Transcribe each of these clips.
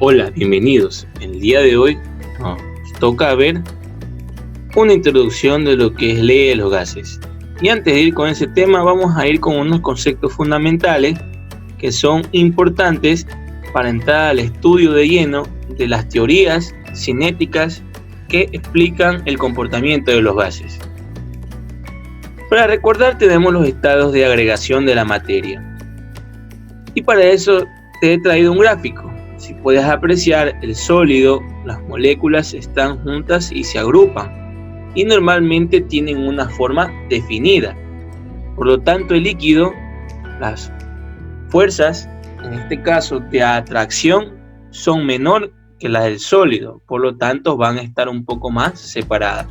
Hola, bienvenidos. El día de hoy nos toca ver una introducción de lo que es ley de los gases. Y antes de ir con ese tema, vamos a ir con unos conceptos fundamentales que son importantes para entrar al estudio de lleno de las teorías cinéticas que explican el comportamiento de los gases. Para recordar, tenemos los estados de agregación de la materia. Y para eso te he traído un gráfico. Si puedes apreciar el sólido, las moléculas están juntas y se agrupan y normalmente tienen una forma definida. Por lo tanto, el líquido, las fuerzas, en este caso de atracción, son menor que las del sólido, por lo tanto van a estar un poco más separadas.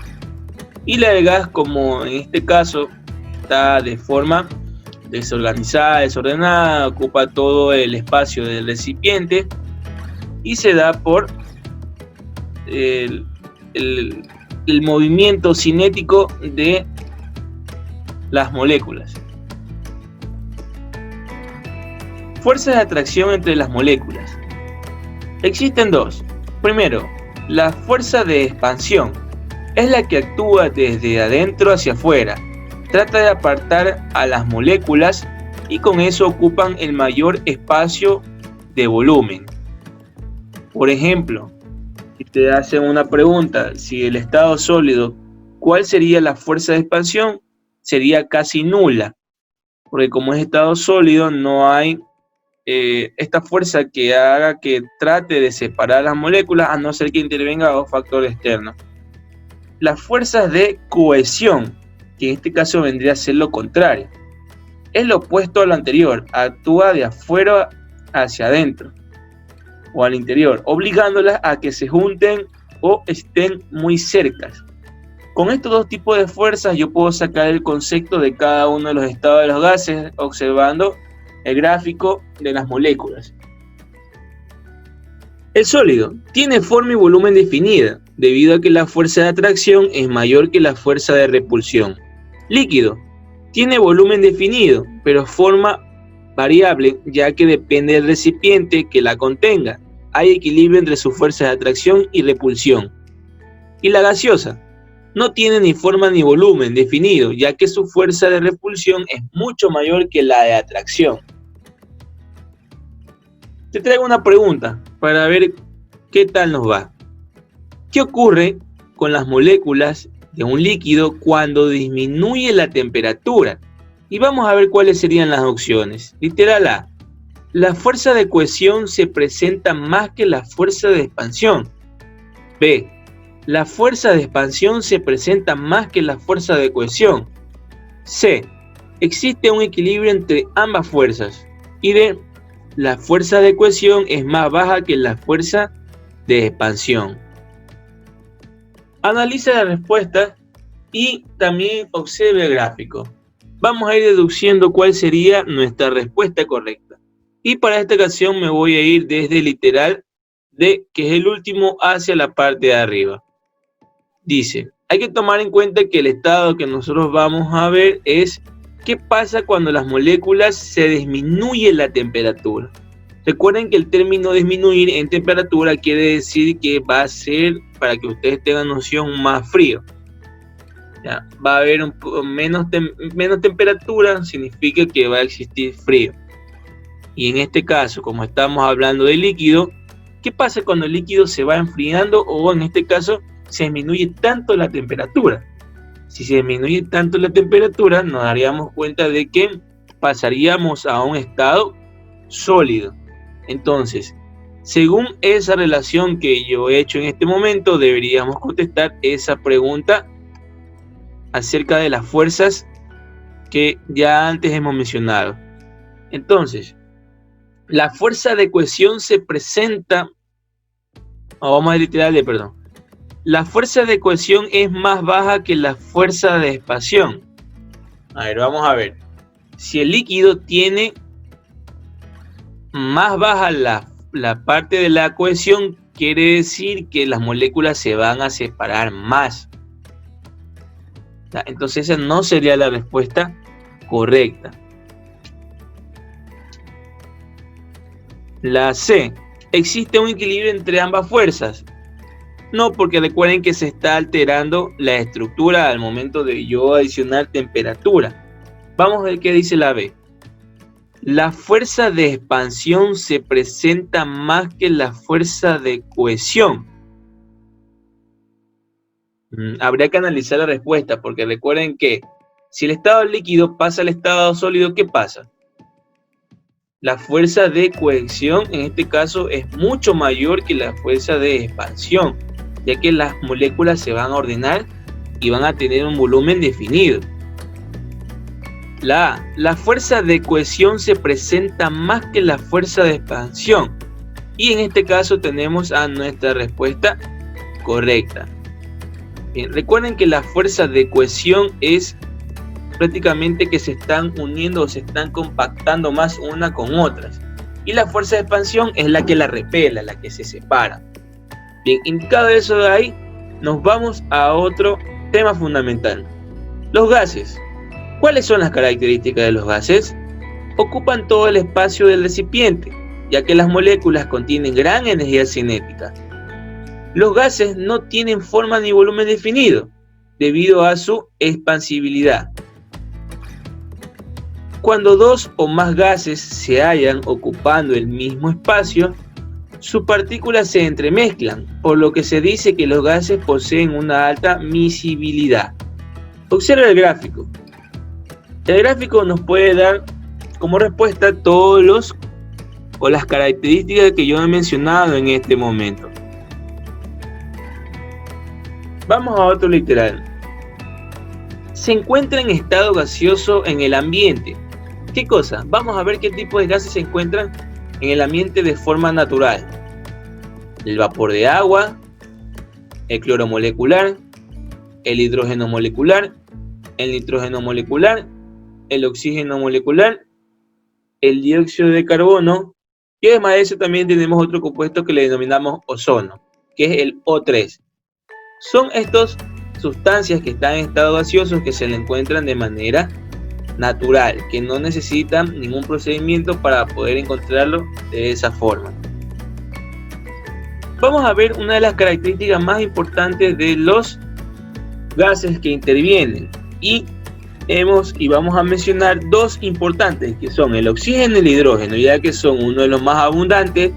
Y la del gas, como en este caso está de forma desorganizada, desordenada, ocupa todo el espacio del recipiente y se da por el movimiento cinético de las moléculas. Fuerzas de atracción entre las moléculas. Existen dos. Primero, la fuerza de expansión es la que actúa desde adentro hacia afuera. Trata de apartar a las moléculas y con eso ocupan el mayor espacio de volumen. Por ejemplo, si te hacen una pregunta, si el estado sólido, ¿cuál sería la fuerza de expansión? Sería casi nula, porque como es estado sólido no hay esta fuerza que haga que trate de separar las moléculas, a no ser que intervenga un factor externo. Las fuerzas de cohesión, que en este caso vendría a ser lo contrario, es lo opuesto a lo anterior, actúa de afuera hacia adentro o al interior, obligándolas a que se junten o estén muy cercas. Con estos dos tipos de fuerzas yo puedo sacar el concepto de cada uno de los estados de los gases observando el gráfico de las moléculas. El sólido tiene forma y volumen definida, debido a que la fuerza de atracción es mayor que la fuerza de repulsión. Líquido tiene volumen definido, pero forma variable, ya que depende del recipiente que la contenga. Hay equilibrio entre su fuerza de atracción y repulsión. Y la gaseosa no tiene ni forma ni volumen definido, ya que su fuerza de repulsión es mucho mayor que la de atracción. Te traigo una pregunta para ver qué tal nos va. ¿Qué ocurre con las moléculas de un líquido cuando disminuye la temperatura? Y vamos a ver cuáles serían las opciones. Literal A. La fuerza de cohesión se presenta más que la fuerza de expansión. B. La fuerza de expansión se presenta más que la fuerza de cohesión. C. Existe un equilibrio entre ambas fuerzas. Y D. La fuerza de cohesión es más baja que la fuerza de expansión. Analiza la respuesta y también observe el gráfico. Vamos a ir deduciendo cuál sería nuestra respuesta correcta. Y para esta ocasión me voy a ir desde el literal D, que es el último, hacia la parte de arriba. Dice, hay que tomar en cuenta que el estado que nosotros vamos a ver es qué pasa cuando las moléculas se disminuye la temperatura. Recuerden que el término disminuir en temperatura quiere decir que va a ser, para que ustedes tengan noción, más frío. Ya, va a haber menos temperatura, significa que va a existir frío. Y en este caso, como estamos hablando de líquido, ¿qué pasa cuando el líquido se va enfriando o en este caso se disminuye tanto la temperatura? Si se disminuye tanto la temperatura, nos daríamos cuenta de que pasaríamos a un estado sólido. Entonces, según esa relación que yo he hecho en este momento, deberíamos contestar esa pregunta acerca de las fuerzas que ya antes hemos mencionado. Entonces, la fuerza de cohesión se presenta, vamos a literarle, perdón. La fuerza de cohesión es más baja que la fuerza de expansión. A ver, vamos a ver. Si el líquido tiene más baja la parte de la cohesión, quiere decir que las moléculas se van a separar más. Entonces esa no sería la respuesta correcta. La C, ¿Existe un equilibrio entre ambas fuerzas? No, porque recuerden que se está alterando la estructura al momento de yo adicionar temperatura. Vamos a ver qué dice la B. La fuerza de expansión se presenta más que la fuerza de cohesión. Habría que analizar la respuesta, porque recuerden que si el estado líquido pasa al estado sólido, ¿qué pasa? La fuerza de cohesión en este caso es mucho mayor que la fuerza de expansión, ya que las moléculas se van a ordenar y van a tener un volumen definido. La fuerza de cohesión se presenta más que la fuerza de expansión, y en este caso tenemos a nuestra respuesta correcta. Bien, recuerden que la fuerza de cohesión es prácticamente que se están uniendo o se están compactando más una con otras, y la fuerza de expansión es la que la repela, la que se separa. Bien, indicado eso de ahí, nos vamos a otro tema fundamental: los gases. ¿Cuáles son las características de los gases? Ocupan todo el espacio del recipiente, ya que las moléculas contienen gran energía cinética. Los gases no tienen forma ni volumen definido, debido a su expansibilidad. Cuando dos o más gases se hallan ocupando el mismo espacio, sus partículas se entremezclan, por lo que se dice que los gases poseen una alta miscibilidad. Observa el gráfico. El gráfico nos puede dar como respuesta todos las características que yo he mencionado en este momento. Vamos a otro literal. Se encuentra en estado gaseoso en el ambiente. ¿Qué cosa? Vamos a ver qué tipo de gases se encuentran en el ambiente de forma natural. El vapor de agua, el cloro molecular, el hidrógeno molecular, el nitrógeno molecular, el oxígeno molecular, el dióxido de carbono, y además de eso también tenemos otro compuesto que le denominamos ozono, que es el O3. Son estas sustancias que están en estado gaseoso que se le encuentran de manera natural, que no necesitan ningún procedimiento para poder encontrarlo de esa forma. Vamos a ver una de las características más importantes de los gases que intervienen, y vamos a mencionar dos importantes, que son el oxígeno y el hidrógeno, ya que son uno de los más abundantes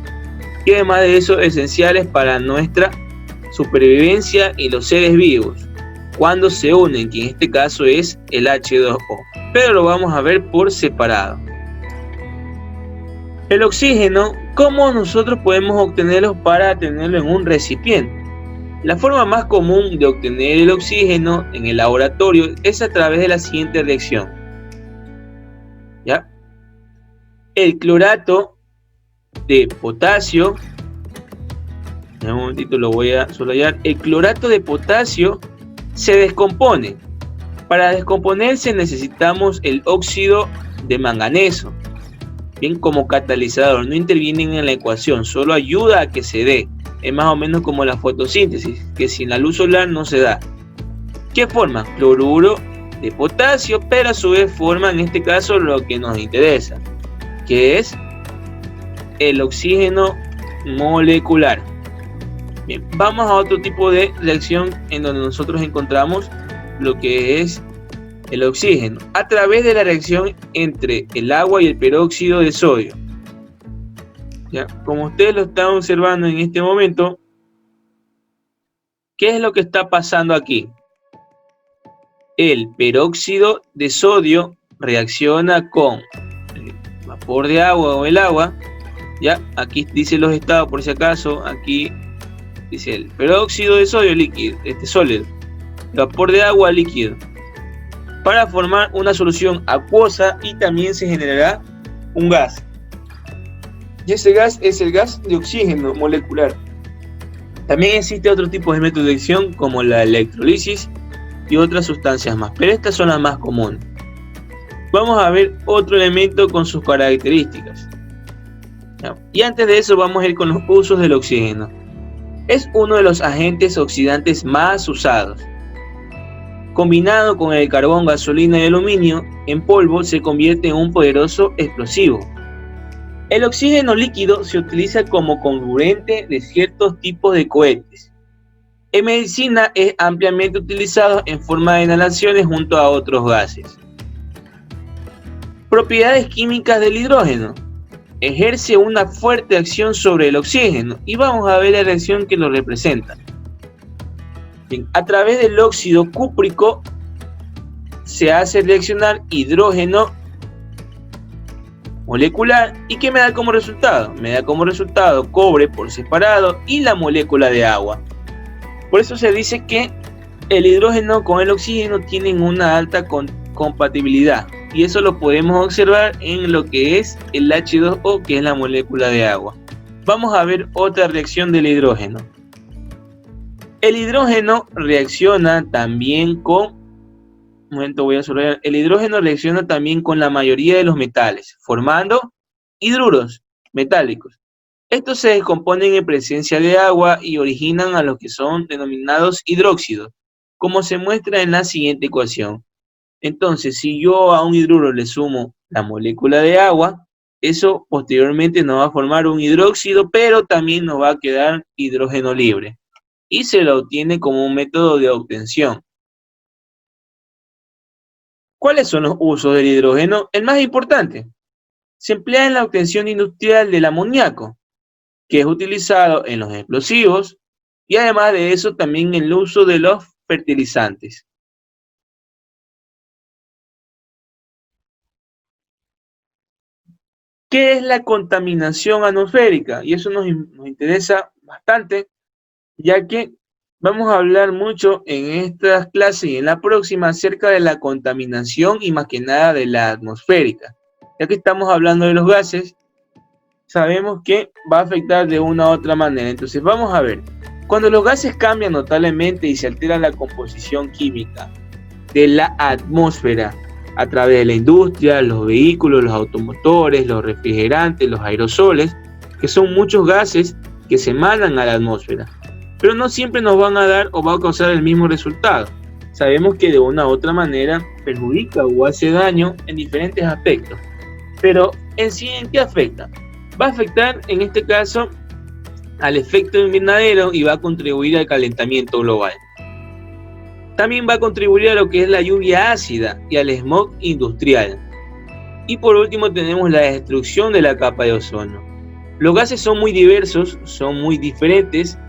y además de eso esenciales para nuestra supervivencia y los seres vivos cuando se unen, que en este caso es el H2O, pero lo vamos a ver por separado. El oxígeno, ¿cómo nosotros podemos obtenerlo para tenerlo en un recipiente? La forma más común de obtener el oxígeno en el laboratorio es a través de la siguiente reacción. ¿Ya? El clorato de potasio, un momentito lo voy a subrayar, el clorato de potasio se descompone. Para descomponerse necesitamos el óxido de manganeso, bien, como catalizador, no interviene en la ecuación, solo ayuda a que se dé. Es más o menos como la fotosíntesis, que sin la luz solar no se da. ¿Qué forma? Cloruro de potasio, pero a su vez forma en este caso lo que nos interesa, que es el oxígeno molecular. Bien, vamos a otro tipo de reacción en donde nosotros encontramos lo que es el oxígeno a través de la reacción entre el agua y el peróxido de sodio. ¿Ya? Como ustedes lo están observando en este momento, ¿qué es lo que está pasando aquí? El peróxido de sodio reacciona con el vapor de agua o el agua. ¿Ya? Aquí dice los estados por si acaso. Aquí dice el peróxido de sodio líquido, sólido, el vapor de agua líquido, para formar una solución acuosa, y también se generará un gas. Y ese gas es el gas de oxígeno molecular. También existe otro tipo de método de reacción como la electrolisis y otras sustancias más, pero estas son las más comunes. Vamos a ver otro elemento con sus características. Y antes de eso vamos a ir con los usos del oxígeno. Es uno de los agentes oxidantes más usados. Combinado con el carbón, gasolina y aluminio en polvo, se convierte en un poderoso explosivo. El oxígeno líquido se utiliza como comburente de ciertos tipos de cohetes. En medicina es ampliamente utilizado en forma de inhalaciones junto a otros gases. Propiedades químicas del hidrógeno. Ejerce una fuerte acción sobre el oxígeno y vamos a ver la reacción que lo representa. Bien, a través del óxido cúprico se hace reaccionar hidrógeno molecular. ¿Y qué me da como resultado? Me da como resultado cobre por separado y la molécula de agua. Por eso se dice que el hidrógeno con el oxígeno tienen una alta compatibilidad. Y eso lo podemos observar en lo que es el H2O, que es la molécula de agua. Vamos a ver otra reacción del hidrógeno. El hidrógeno reacciona también con... Un momento, voy a subrayar. El hidrógeno reacciona también con la mayoría de los metales, formando hidruros metálicos. Estos se descomponen en presencia de agua y originan a los que son denominados hidróxidos, como se muestra en la siguiente ecuación. Entonces, si yo a un hidruro le sumo la molécula de agua, eso posteriormente nos va a formar un hidróxido, pero también nos va a quedar hidrógeno libre. Y se lo obtiene como un método de obtención. ¿Cuáles son los usos del hidrógeno? El más importante, se emplea en la obtención industrial del amoníaco, que es utilizado en los explosivos y además de eso también en el uso de los fertilizantes. ¿Qué es la contaminación atmosférica? Y eso nos interesa bastante, ya que vamos a hablar mucho en estas clases y en la próxima acerca de la contaminación y más que nada de la atmosférica. Ya que estamos hablando de los gases, sabemos que va a afectar de una u otra manera. Entonces vamos a ver, cuando los gases cambian notablemente y se altera la composición química de la atmósfera a través de la industria, los vehículos, los automotores, los refrigerantes, los aerosoles, que son muchos gases que se emanan a la atmósfera, pero no siempre nos van a dar o va a causar el mismo resultado. Sabemos que de una u otra manera perjudica o hace daño en diferentes aspectos, pero en sí, ¿en qué afecta? Va a afectar en este caso al efecto invernadero y va a contribuir al calentamiento global. También va a contribuir a lo que es la lluvia ácida y al smog industrial. Y por último tenemos la destrucción de la capa de ozono. Los gases son muy diversos, son muy diferentes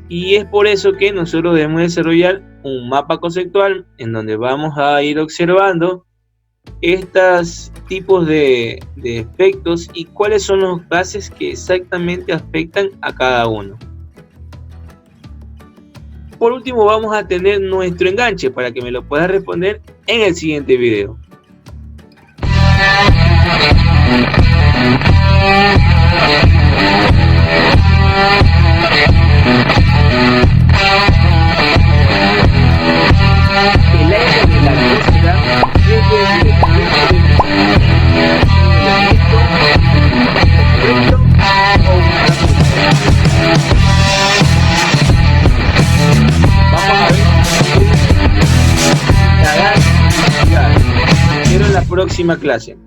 y es por eso que nosotros debemos desarrollar un mapa conceptual en donde vamos a ir observando estos tipos de efectos y cuáles son los gases que exactamente afectan a cada uno. Por último vamos a tener nuestro enganche para que me lo puedas responder en el siguiente video. El aire de la atmósfera vamos a ver la próxima clase.